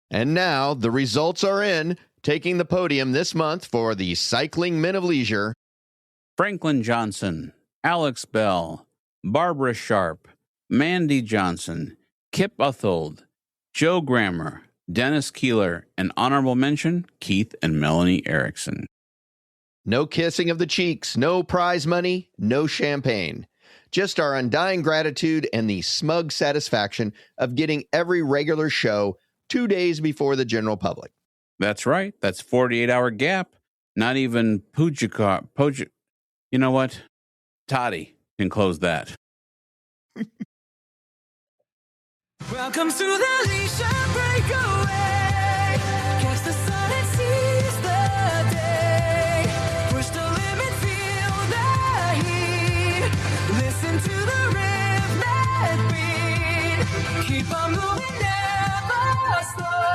And now the results are in. Taking the podium this month for the Cycling Men of Leisure: Franklin Johnson, Alex Bell, Barbara Sharp, Mandy Johnson, Kip Uthold, Joe Grammer, Dennis Keeler, and honorable mention, Keith and Melanie Erickson. No kissing of the cheeks, no prize money, no champagne. Just our undying gratitude and the smug satisfaction of getting every regular show 2 days before the general public. That's right. That's 48-hour gap. Not even Pidcock. You know what? Toddy can close that. Welcome to the Leisure Breakaway. Catch the sun and seize the day. Push the limit, feel the heat. Listen to the rhythm beat. Keep on moving, never slow.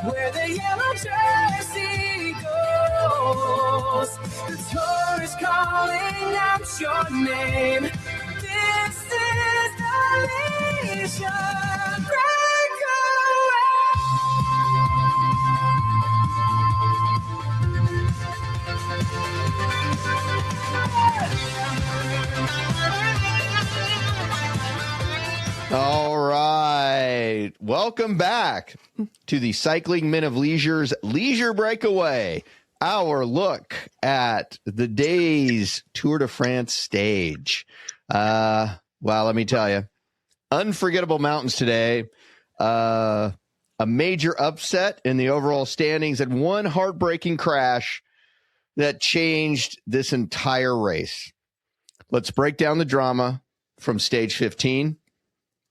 Where the yellow jersey goes. The tour is calling out your name. This is the Leisure Breakaway. All right. Welcome back to the Cycling Men of Leisure's Leisure Breakaway, our look at the day's Tour de France stage. Well, let me tell you, unforgettable mountains today. A major upset in the overall standings and one heartbreaking crash that changed this entire race. Let's break down the drama from stage 15.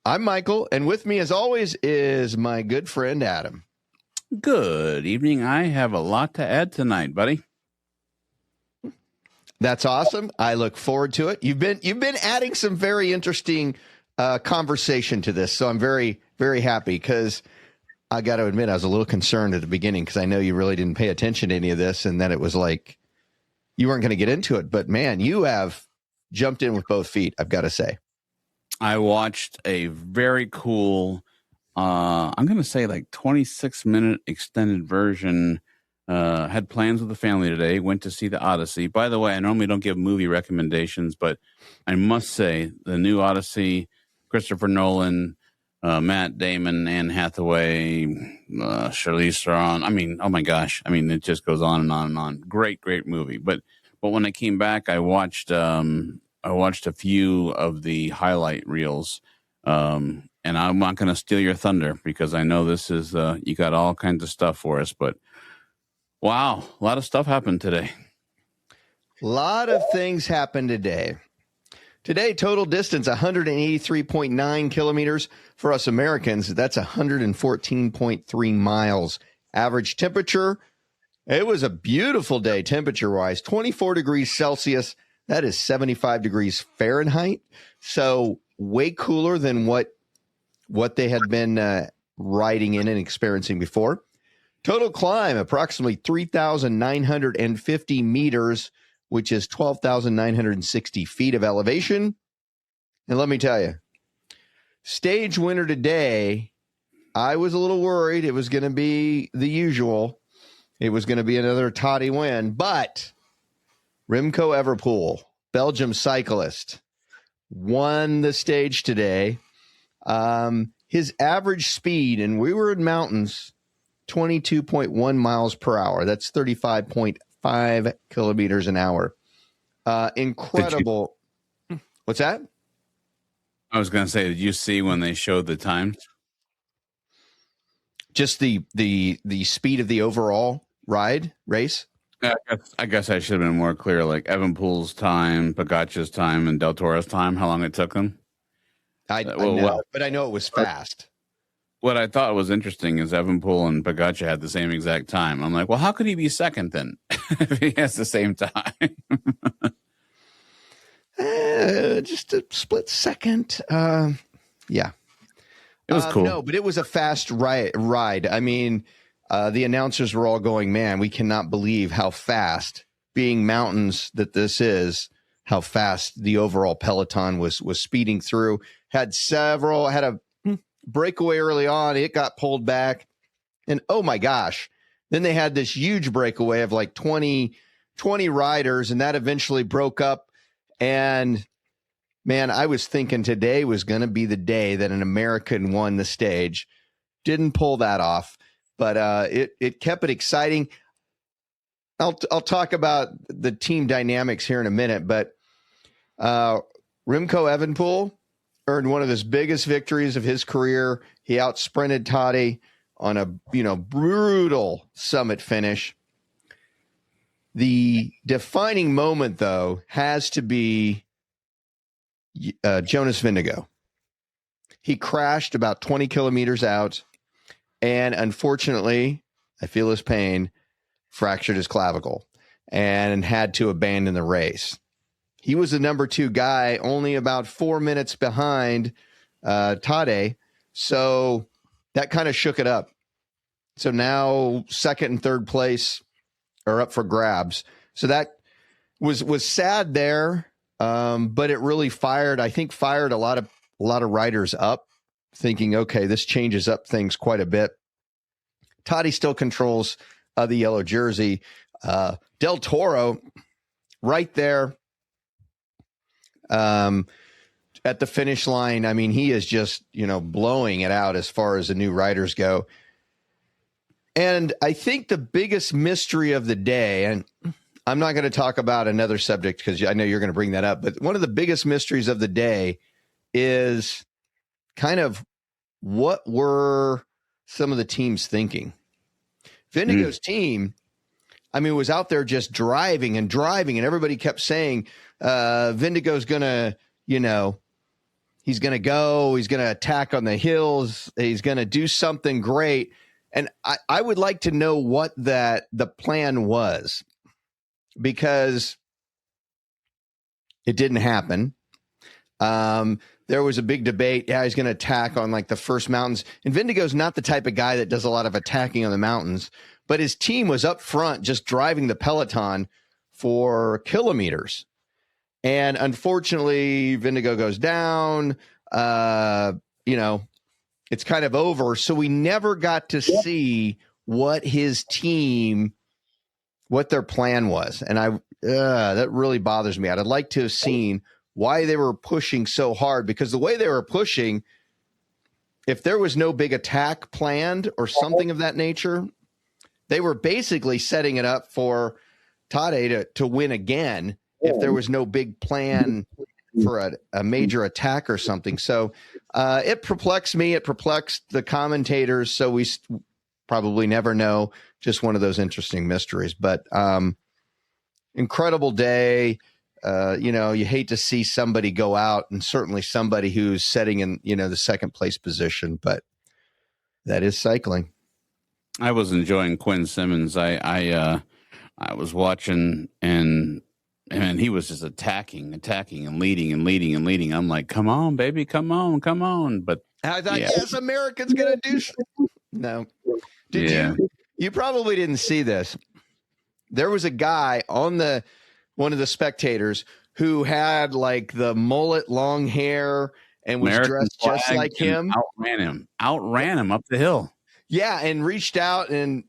I'm Michael, and with me, as always, is my good friend Adam. Good evening. I have a lot to add tonight, buddy. That's awesome. I look forward to it. You've been adding some very interesting conversation to this, so I'm very, very happy, because I got to admit I was a little concerned at the beginning, because I know you really didn't pay attention to any of this, and that it was like you weren't going to get into it. But man, you have jumped in with both feet, I've got to say. I watched a very cool, I'm going to say like 26-minute extended version. Had plans with the family today, went to see the Odyssey. By the way, I normally don't give movie recommendations, but I must say the new Odyssey, Christopher Nolan, Matt Damon, Anne Hathaway, Charlize Theron. I mean, oh my gosh. I mean, it just goes on and on and on. Great, great movie. But when I came back, I watched a few of the highlight reels, and I'm not going to steal your thunder, because I know this is, you got all kinds of stuff for us, but wow, a lot of stuff happened today. A lot of things happened today. Today, total distance, 183.9 kilometers. For us Americans, that's 114.3 miles. Average temperature, it was a beautiful day temperature-wise, 24 degrees Celsius. That is 75 degrees Fahrenheit. So way cooler than what they had been riding in and experiencing before. Total climb, approximately 3,950 meters, which is 12,960 feet of elevation. And let me tell you, stage winner today, I was a little worried it was going to be the usual. It was going to be another toddy win, but Remco Evenepoel, Belgium cyclist, won the stage today. His average speed, and we were in mountains, 22.1 miles per hour. That's 35.5 kilometers an hour. Incredible. What's that? I was going to say, did you see when they showed the times? Just the speed of the overall race? I guess I should have been more clear. Like Evenepoel's time, Pogacar's time, and Del Toro's time, how long it took them. I know, but I know it was fast. What I thought was interesting is Evenepoel and Pogacar had the same exact time. I'm like, well, how could he be second then if he has the same time? Just a split second. Yeah. It was cool. No, but it was a fast ride. I mean, the announcers were all going, man, we cannot believe how fast, being mountains that this is, how fast the overall peloton was speeding through. Had a breakaway early on. It got pulled back. And oh my gosh, then they had this huge breakaway of like 20 riders, and that eventually broke up. And man, I was thinking today was going to be the day that an American won the stage. Didn't pull that off, but it kept it exciting. I'll talk about the team dynamics here in a minute, but Remco Evenepoel earned one of his biggest victories of his career. He outsprinted Toddy on a brutal summit finish. The defining moment, though, has to be Jonas Vingegaard. He crashed about 20 kilometers out, and unfortunately, I feel his pain, fractured his clavicle and had to abandon the race. He was the number 2 guy, only about 4 minutes behind Tade, so that kind of shook it up. So now second and third place are up for grabs. So that was sad there, but it really fired a lot of riders up, thinking, okay, this changes up things quite a bit. Toddy still controls the yellow jersey. Del Toro right there at the finish line. I mean, he is just, blowing it out as far as the new riders go. And I think the biggest mystery of the day, and I'm not going to talk about another subject because I know you're going to bring that up, but one of the biggest mysteries of the day is kind of what were some of the teams thinking. Vingegaard's team, was out there just driving, and everybody kept saying Vingegaard's going to, he's going to go, he's going to attack on the hills, he's going to do something great. And I would like to know what the plan was, because it didn't happen. There was a big debate. Yeah, he's going to attack on like the first mountains. And Vingegaard's not the type of guy that does a lot of attacking on the mountains, but his team was up front just driving the peloton for kilometers. And unfortunately, Vingegaard goes down. It's kind of over. So we never got to see what his team, what their plan was. And that really bothers me. I'd like to have seen why they were pushing so hard, because the way they were pushing, if there was no big attack planned or something of that nature, they were basically setting it up for Tade to win again if there was no big plan for a major attack or something. So it perplexed me. It perplexed the commentators. So we probably never know. Just one of those interesting mysteries. But incredible day. You hate to see somebody go out, and certainly somebody who's setting in, the second place position. But that is cycling. I was enjoying Quinn Simmons. I was watching, and he was just attacking and leading. I'm like, come on, baby, come on. But I thought, yes, American's going to do no. Did you probably didn't see this. There was a guy on one of the spectators who had like the mullet, long hair, and was American dressed just like him. Outran him up the hill. Yeah, and reached out, and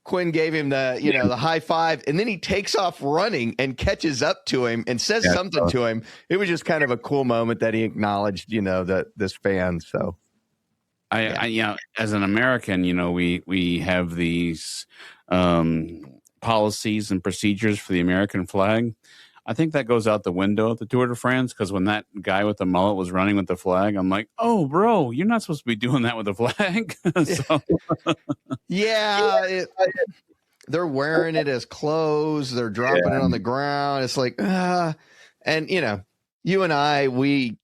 Quinn gave him the high five, and then he takes off running and catches up to him and says something to him. It was just kind of a cool moment that he acknowledged, this fan. So I as an American, we have these policies and procedures for the American flag. I think that goes out the window at the Tour de France, because when that guy with the mullet was running with the flag, I'm like, oh, bro, you're not supposed to be doing that with the flag. They're wearing it as clothes. They're dropping it on the ground. It's like, and you and I, we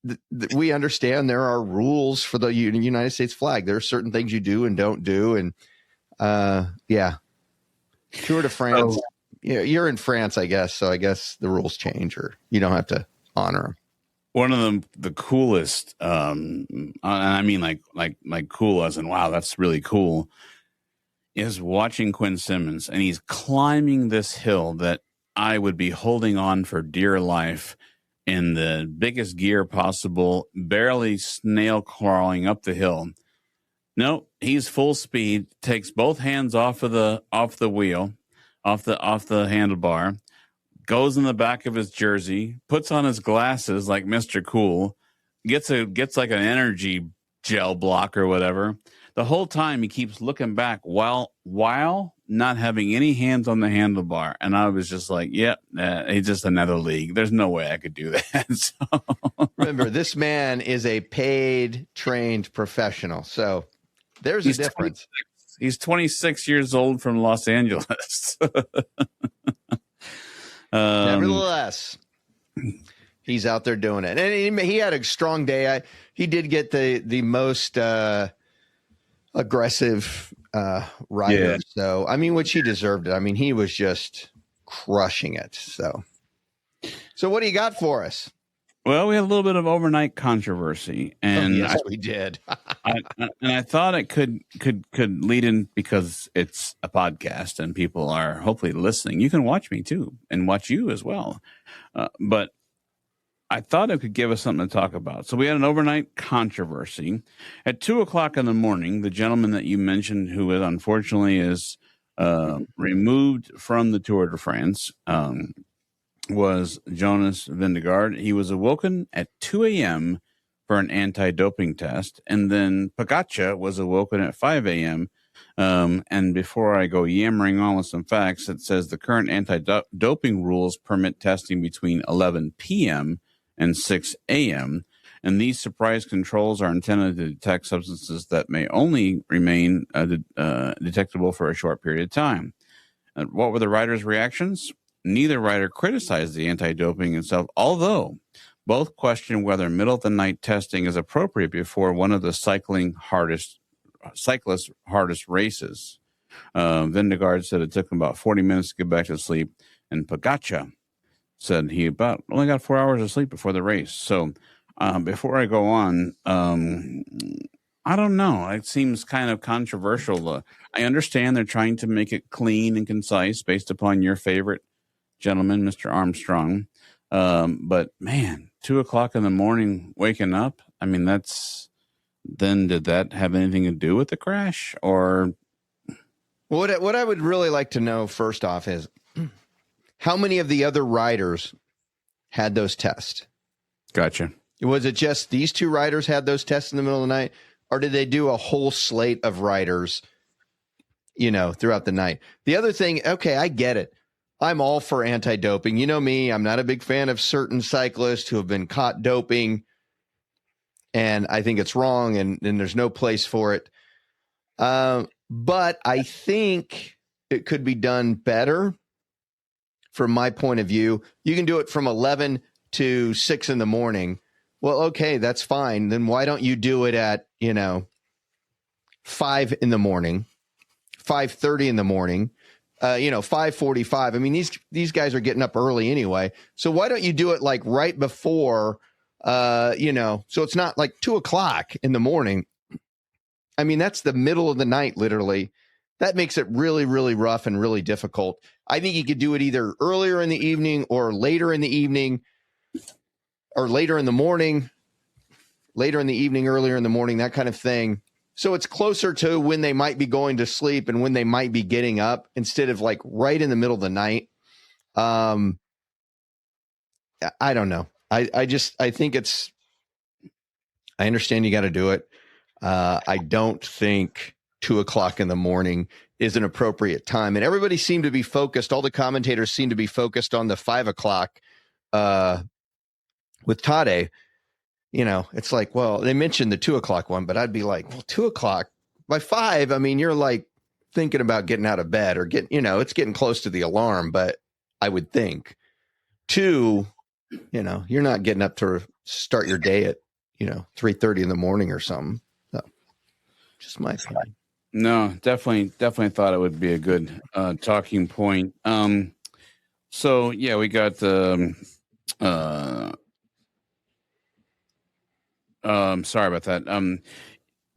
understand there are rules for the United States flag. There are certain things you do and don't do. And Tour de France, you're in France, I guess. So I guess the rules change, or you don't have to honor them. One of the coolest, and I mean like cool as in, wow, that's really cool, is watching Quinn Simmons, and he's climbing this hill that I would be holding on for dear life in the biggest gear possible, barely snail crawling up the hill. No, he's full speed, takes both hands off the wheel, off the handlebar, goes in the back of his jersey, puts on his glasses like Mr. Cool, gets like an energy gel block or whatever. The whole time he keeps looking back while not having any hands on the handlebar. And I was just like, yep, he's just another league. There's no way I could do that. So. Remember, this man is a paid, trained professional. So there's a difference. 26. He's 26 years old from Los Angeles. Nevertheless, he's out there doing it. And he had a strong day. He did get the most aggressive rider. Yeah. So, I mean, which he deserved it. I mean, he was just crushing it. So what do you got for us? Well, we had a little bit of overnight controversy, and yes, we did. I thought it could lead in because it's a podcast and people are hopefully listening. You can watch me too and watch you as well. But I thought it could give us something to talk about. So we had an overnight controversy at 2:00 in the morning. The gentleman that you mentioned, who unfortunately is removed from the Tour de France, was Jonas Vingegaard. He was awoken at 2 a.m. for an anti-doping test, and then Pidcock was awoken at 5 a.m. And before I go yammering on with some facts, it says the current anti-doping rules permit testing between 11 p.m. and 6 a.m. And these surprise controls are intended to detect substances that may only remain detectable for a short period of time. What were the riders' reactions? Neither rider criticized the anti-doping itself, although both questioned whether middle-of-the-night testing is appropriate before one of the cyclists' hardest races. Vingegaard said it took him about 40 minutes to get back to sleep, and Pidcock said he only got 4 hours of sleep before the race. So before I go on, I don't know. It seems kind of controversial. I understand they're trying to make it clean and concise based upon your favorite gentleman, Mr. Armstrong. But man, 2:00 in the morning, waking up. I mean, did that have anything to do with the crash or? What I would really like to know first off is how many of the other riders had those tests? Gotcha. Was it just these two riders had those tests in the middle of the night, or did they do a whole slate of riders, throughout the night? The other thing, okay, I get it. I'm all for anti-doping. You know me, I'm not a big fan of certain cyclists who have been caught doping, and I think it's wrong, and there's no place for it. But I think it could be done better from my point of view. You can do it from 11 to 6 in the morning. Well, okay, that's fine. Then why don't you do it at, 5 in the morning, 5:30 in the morning? 5:45. I mean, these guys are getting up early anyway. So why don't you do it like right before, so it's not like 2:00 in the morning. I mean, that's the middle of the night, literally. That makes it really, really rough and really difficult. I think you could do it either earlier in the evening or later in the evening, or later in the morning, later in the evening, earlier in the morning, that kind of thing. So it's closer to when they might be going to sleep and when they might be getting up, instead of like right in the middle of the night. I don't know. I think I understand you got to do it. I don't think 2:00 in the morning is an appropriate time. And everybody seemed to be focused. All the commentators seem to be focused on the 5:00 with Tade. It's like, well, they mentioned the 2:00 one, but I'd be like, well, 2:00 by 5. I mean, you're like thinking about getting out of bed or it's getting close to the alarm, but I would think 2, you're not getting up to start your day at, 3:30 in the morning or something. So just my opinion. No, definitely thought it would be a good talking point. So yeah, we got sorry about that.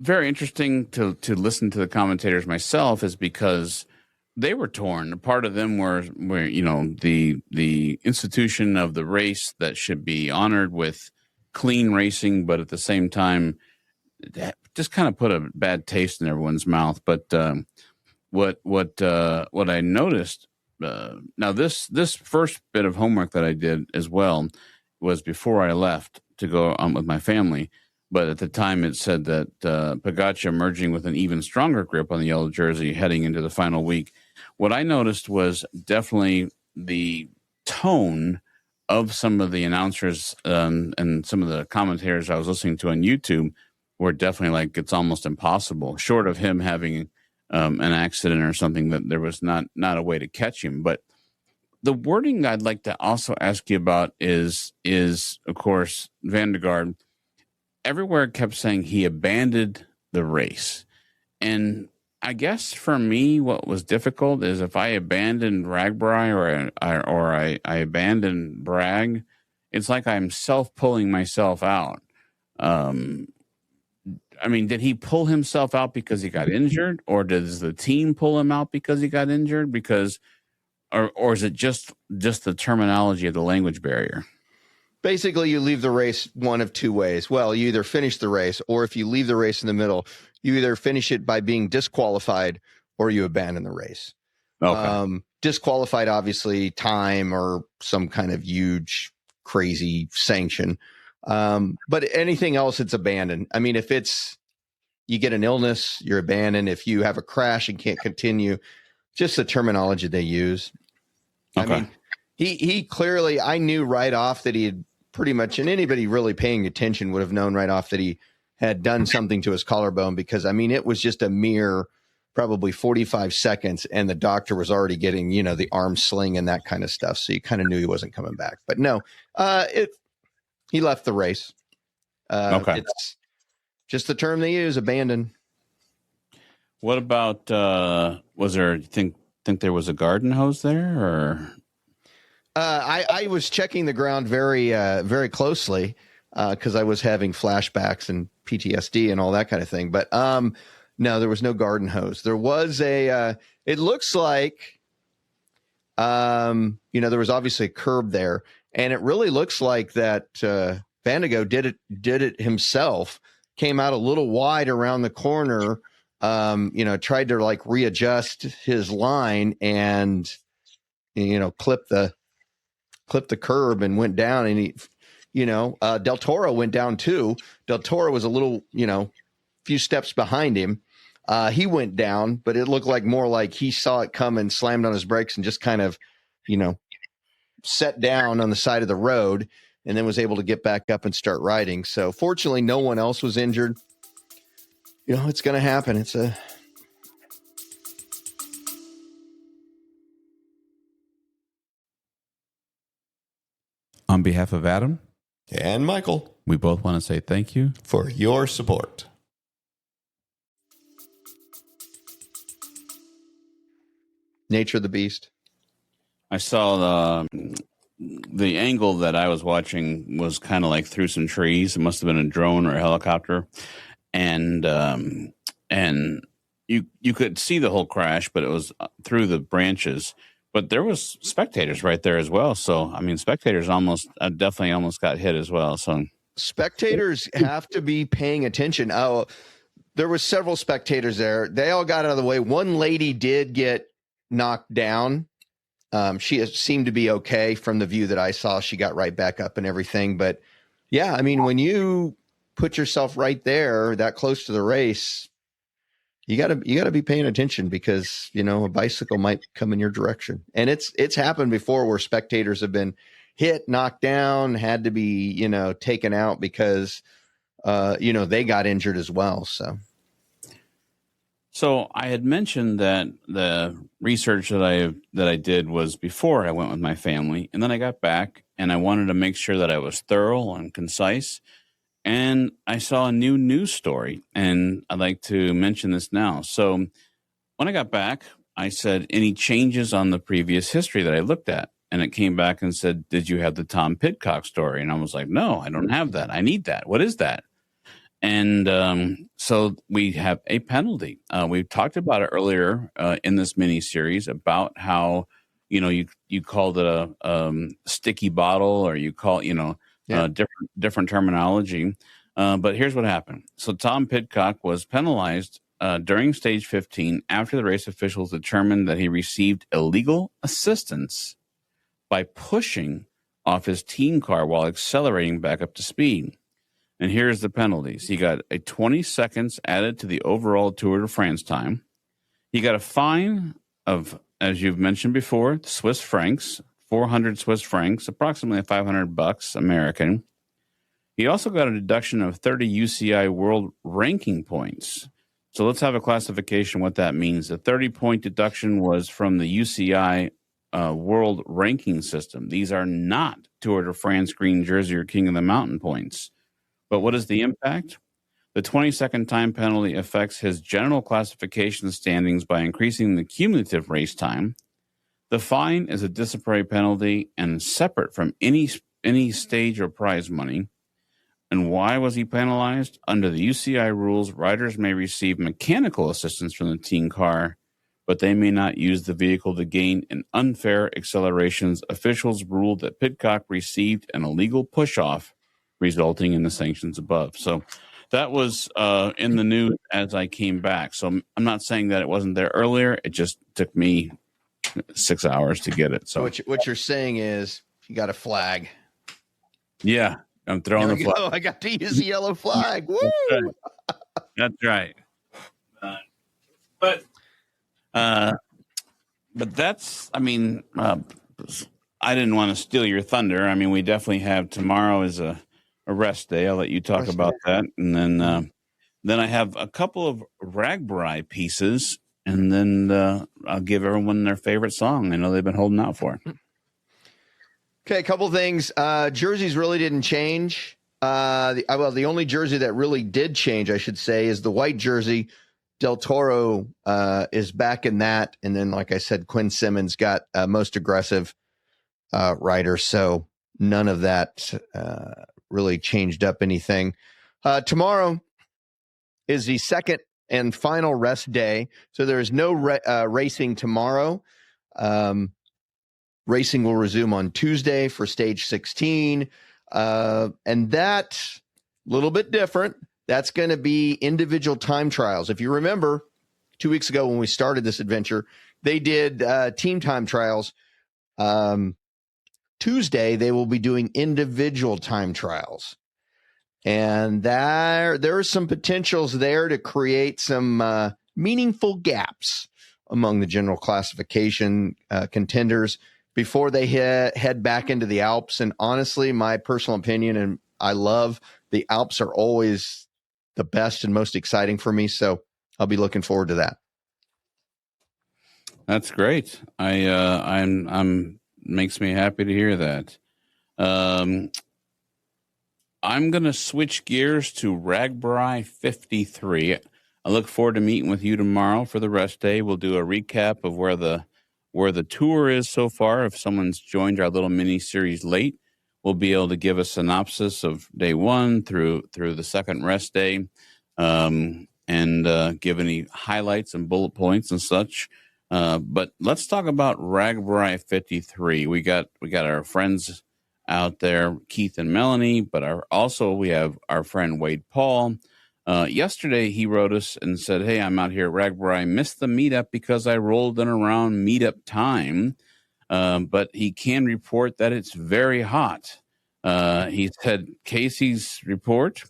Very interesting to listen to the commentators myself, is because they were torn. Part of them were the institution of the race that should be honored with clean racing, but at the same time, that just kind of put a bad taste in everyone's mouth. But what I noticed now, this first bit of homework that I did as well was before I left to go on with my family. But at the time, it said that Pogacar emerging with an even stronger grip on the yellow jersey heading into the final week. What I noticed was definitely the tone of some of the announcers and some of the commentators I was listening to on YouTube were definitely like, it's almost impossible, short of him having an accident or something, that there was not a way to catch him. But the wording I'd like to also ask you about is of course, Vingegaard everywhere kept saying he abandoned the race. And I guess for me, what was difficult is if I abandoned Ragbri or I abandoned Bragg, it's like I'm self-pulling myself out. I mean, did he pull himself out because he got injured, or does the team pull him out because he got injured? Because, or is it just the terminology of the language barrier? Basically, you leave the race one of two ways. Well, you either finish the race, or if you leave the race in the middle, you either finish it by being disqualified or you abandon the race. Okay. Disqualified, obviously, time or some kind of huge, crazy sanction. But anything else, it's abandoned. I mean, if you get an illness, you're abandoned. If you have a crash and can't continue, just the terminology they use. Okay. I mean, he clearly, I knew right off that he had pretty much, and anybody really paying attention would have known right off that he had done something to his collarbone, because I mean, it was just a mere probably 45 seconds and the doctor was already getting, the arm sling and that kind of stuff. So you kind of knew he wasn't coming back, but no, he left the race. Okay. It's just the term they use, abandon. What about, was there, think there was a garden hose there, or? I was checking the ground very, very closely because I was having flashbacks and PTSD and all that kind of thing. But no, there was no garden hose. There was it looks like, there was obviously a curb there, and it really looks like that Vingegaard did it himself. Came out a little wide around the corner, tried to like readjust his line and, clip the curb and went down, and he, Del Toro went down too. Del Toro was a little, few steps behind him. He went down, but it looked like more like he saw it come and slammed on his brakes and just kind of, set down on the side of the road, and then was able to get back up and start riding. So fortunately, no one else was injured. It's going to happen. On behalf of Adam and Michael, we both want to say thank you for your support. Nature of the beast. I saw the angle that I was watching was kind of like through some trees. It must have been a drone or a helicopter, and you could see the whole crash, but it was through the branches. But there was spectators right there as well. So, I mean, spectators definitely almost got hit as well. So Spectators have to be paying attention. Oh, there were several spectators there. They all got out of the way. One lady did get knocked down. She seemed to be okay from the view that I saw. She got right back up and everything. But yeah, I mean, when you put yourself right there, that close to the race, you gotta be paying attention, because, a bicycle might come in your direction. And it's happened before where spectators have been hit, knocked down, had to be, taken out because, they got injured as well. So I had mentioned that the research that I did was before I went with my family, and then I got back and I wanted to make sure that I was thorough and concise. And I saw a new news story, and I'd like to mention this now. So when I got back, I said, any changes on the previous history that I looked at? And it came back and said, did you have the Tom Pidcock story? And I was like, no, I don't have that. I need that. What is that? And so we have a penalty. We've talked about it earlier in this mini series about how, you called it a sticky bottle, or you call, different terminology. But here's what happened. So Tom Pidcock was penalized during stage 15 after the race officials determined that he received illegal assistance by pushing off his team car while accelerating back up to speed. And here's the penalties. He got a 20 seconds added to the overall Tour de France time. He got a fine of, as you've mentioned before, Swiss francs, 400 Swiss francs, approximately $500 American. He also got a deduction of 30 UCI world ranking points. So let's have a classification what that means. The 30-point deduction was from the UCI world ranking system. These are not Tour de France green jersey or King of the Mountain points. But what is the impact? The 20-second time penalty affects his general classification standings by increasing the cumulative race time. The fine is a disciplinary penalty and separate from any stage or prize money. And why was he penalized? Under the UCI rules, riders may receive mechanical assistance from the team car, but they may not use the vehicle to gain an unfair accelerations. Officials ruled that Pidcock received an illegal push-off, resulting in the sanctions above. So that was in the news as I came back. So I'm not saying that it wasn't there earlier. It just took me 6 hours to get it. So what you're saying is you got a flag. Yeah, I'm throwing the flag. Oh, I got to use the yellow flag. Woo! That's right. But that's, I mean, I didn't want to steal your thunder. I mean, we definitely have tomorrow is a rest day. I'll let you talk about that. And then I have a couple of Ragbri pieces, and then I'll give everyone their favorite song. I know they've been holding out for. Okay, a couple things. Jerseys really didn't change. The only jersey that really did change, I should say, is the white jersey. Del Toro is back in that. And then, like I said, Quinn Simmons got most aggressive rider. So none of that really changed up anything. Tomorrow is the second and final rest day. So there is no racing tomorrow. Racing will resume on Tuesday for stage 16. And that, a little bit different. That's going to be individual time trials. If you remember, 2 weeks ago when we started this adventure, they did team time trials. Tuesday, they will be doing individual time trials. And there are some potentials there to create some meaningful gaps among the general classification contenders before they head back into the Alps. And honestly, my personal opinion, and I love the Alps, are always the best and most exciting for me. So I'll be looking forward to that. That's great. I'm makes me happy to hear that. I'm going to switch gears to Ragbri 53. I look forward to meeting with you tomorrow for the rest day. We'll do a recap of where the tour is so far. If someone's joined our little mini series late, we'll be able to give a synopsis of day one through the second rest day, and give any highlights and bullet points and such. But let's talk about Ragbri 53. We got our friends out there, Keith and Melanie, but we have our friend Wade Paul. Yesterday he wrote us and said, "Hey, I'm out here at Ragbri. I missed the meetup because I rolled in around meetup time." But he can report that it's very hot. He said Casey's report,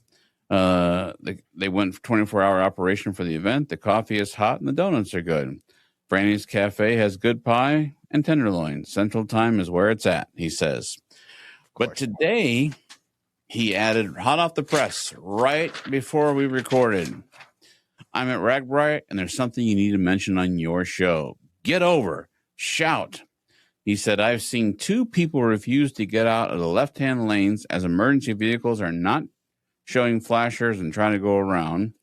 they went for 24-hour operation for the event. The coffee is hot and the donuts are good. Franny's Cafe has good pie and tenderloin. Central Time is where it's at, he says. But today, he added, hot off the press, right before we recorded, "I'm at Ragbri, and there's something you need to mention on your show. Get over. Shout." He said, "I've seen 2 people refuse to get out of the left-hand lanes as emergency vehicles are not showing flashers and trying to go around.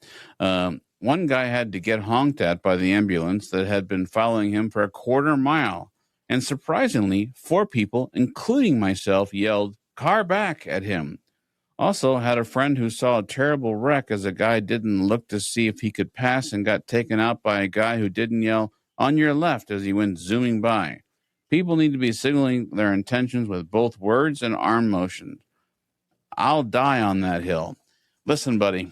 One guy had to get honked at by the ambulance that had been following him for a quarter mile. And surprisingly, 4 people, including myself, yelled, 'Car back,' at him. Also had a friend who saw a terrible wreck as a guy didn't look to see if he could pass and got taken out by a guy who didn't yell, 'On your left,' as he went zooming by. People need to be signaling their intentions with both words and arm motion. I'll die on that hill." Listen, buddy.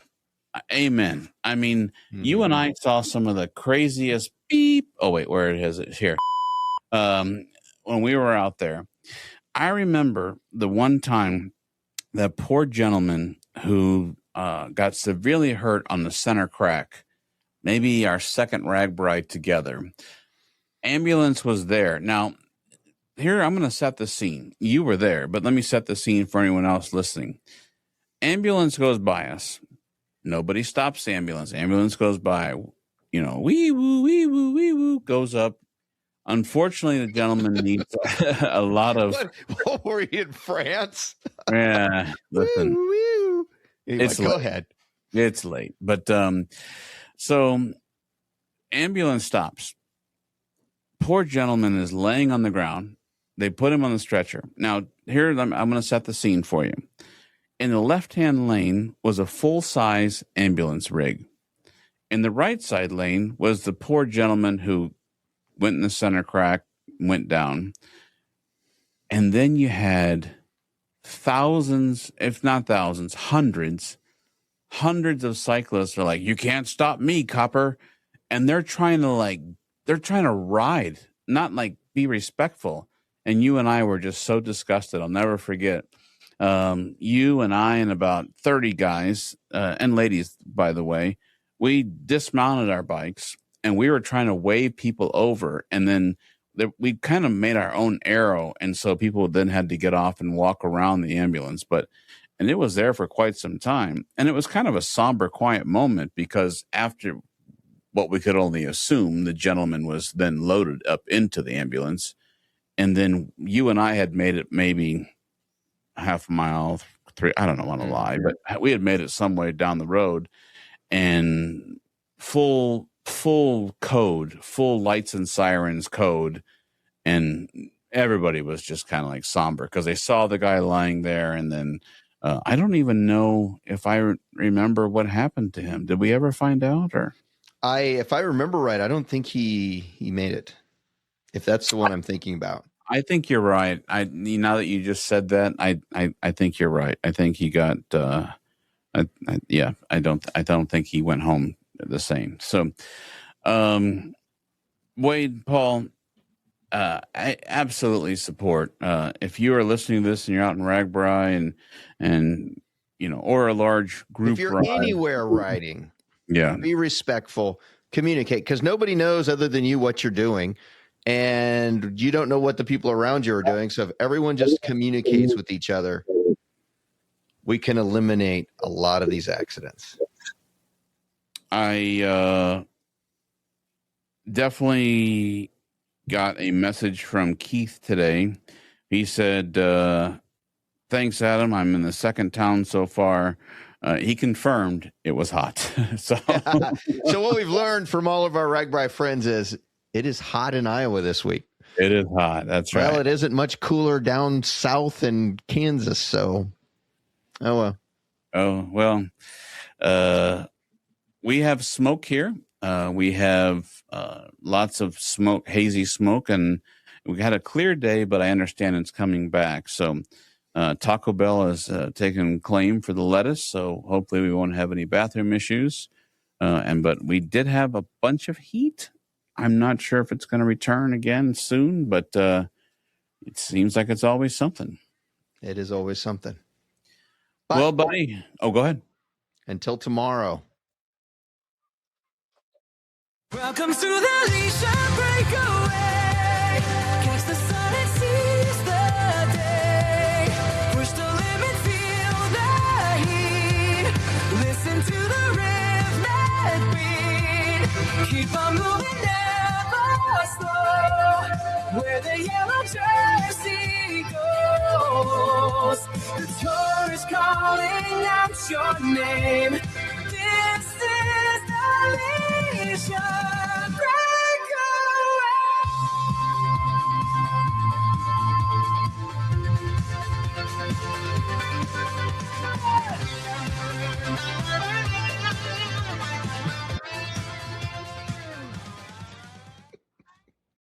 Amen. I mean, you and I saw some of the craziest beep. Oh, wait, where it is it here? When we were out there, I remember the one time that poor gentleman who got severely hurt on the center crack, maybe our second RAGBRAI together. Ambulance was there. Now, here I'm going to set the scene. You were there, but let me set the scene for anyone else listening. Ambulance goes by us. Nobody stops the ambulance. Ambulance goes by, wee woo, wee woo, wee woo, goes up. Unfortunately, the gentleman needs a lot of. What were you in France? Yeah, listen. Woo, woo. Anyway, go ahead. It's late, but so ambulance stops. Poor gentleman is laying on the ground. They put him on the stretcher. Now, here I'm going to set the scene for you. In the left-hand lane was a full-size ambulance rig. In the right side lane was the poor gentleman who went in the center crack, went down. And then you had thousands, if not thousands, hundreds of cyclists are like, you can't stop me, copper. And they're trying to ride, not like be respectful. And you and I were just so disgusted. I'll never forget. You and I and about 30 guys and ladies, by the way, we dismounted our bikes and we were trying to wave people over. And then we kind of made our own arrow. And so people then had to get off and walk around the ambulance. And it was there for quite some time. And it was kind of a somber, quiet moment because after what we could only assume, the gentleman was then loaded up into the ambulance. And then you and I had made it maybe half a mile, I don't want to lie, but we had made it some way down the road and full code, full lights and sirens code. And everybody was just kind of like somber because they saw the guy lying there. And then I don't even know if I remember what happened to him. Did we ever find out? Or if I remember right, I don't think he made it. If that's the one I'm thinking about. I think you're right. Now that you just said that, I think you're right. I think he got. I don't think he went home the same. So, Wade, Paul, I absolutely support. If you are listening to this and you're out in RAGBRAI and or a large group, if you're anywhere riding, be respectful, communicate, because nobody knows other than you what you're doing. And you don't know what the people around you are doing. So if everyone just communicates with each other, we can eliminate a lot of these accidents. I definitely got a message from Keith today. He said, thanks, Adam. I'm in the second town so far. He confirmed it was hot. So what we've learned from all of our RAGBRAI friends is it is hot in Iowa this week. It is hot. That's right. Well, it isn't much cooler down south in Kansas. So, we have smoke here. We have lots of smoke, hazy smoke, and we had a clear day, but I understand it's coming back. So Taco Bell has taken claim for the lettuce, so hopefully we won't have any bathroom issues. But we did have a bunch of heat. I'm not sure if it's going to return again soon, but it seems like it's always something. It is always something. Well, buddy. Oh, go ahead. Until tomorrow. Welcome to the Leisure Breakaway. Catch the sun and seize the day. Push the limit, feel the heat. Listen to the rhythm beat. Keep on moving, never slow. Where the yellow jersey goes. The tour is calling out your name. This is the Leisure